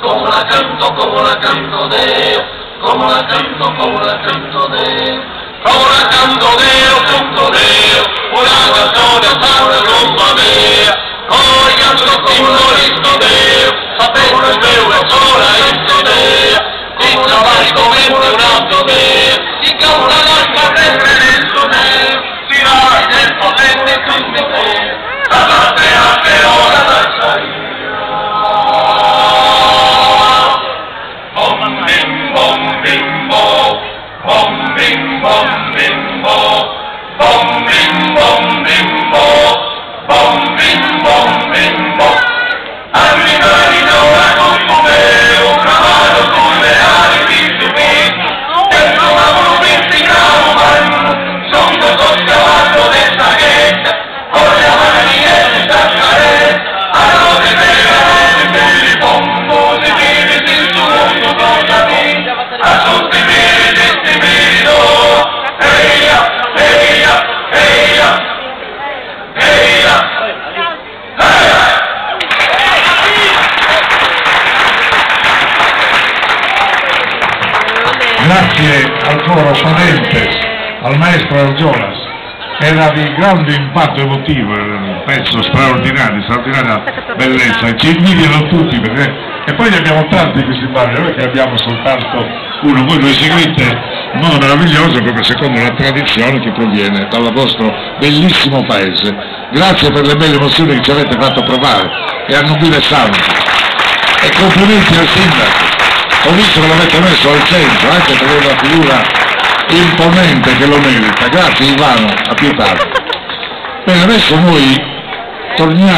como la canto Deo, como la canto Deo, como la canto Deo, una canzone sana rumba mia, come canto simbolista Deo, sapendo il mio è sola in Deo, di trovare come un altro Deo, di che una nostra preferenza Deo, si vai del potente quindi Deo, la parte anche ora da salire. Bom bim bom bim bo, bom bim bom bim bo, bom bim bom bim bo, bom bim bom bim bo. Arrivare ora con me, un cavallo con le ali di subito, dentro una provincia umana, sono dos cavallo de sagueta, con le mani e la carezza, a lo de vegare, pombo di vivere il suo mondo con la vita, a tutti i miei do, eia, eia, eia, eia, eia. Grazie al coro Padentes, al maestro Argiolas, era di grande impatto emotivo, era un pezzo straordinario, straordinaria bellezza, e ci invidiano tutti perché, e poi ne abbiamo tanti questi balli, non è che abbiamo soltanto uno, voi lo eseguite in modo meraviglioso proprio secondo la tradizione che proviene dal vostro bellissimo paese. Grazie per le belle emozioni che ci avete fatto provare e a Nubile Santi, e complimenti al sindaco. Ho visto che l'avete messo al centro, anche per una figura imponente che lo merita. Grazie Ivano, a più tardi. Bene, adesso noi torniamo.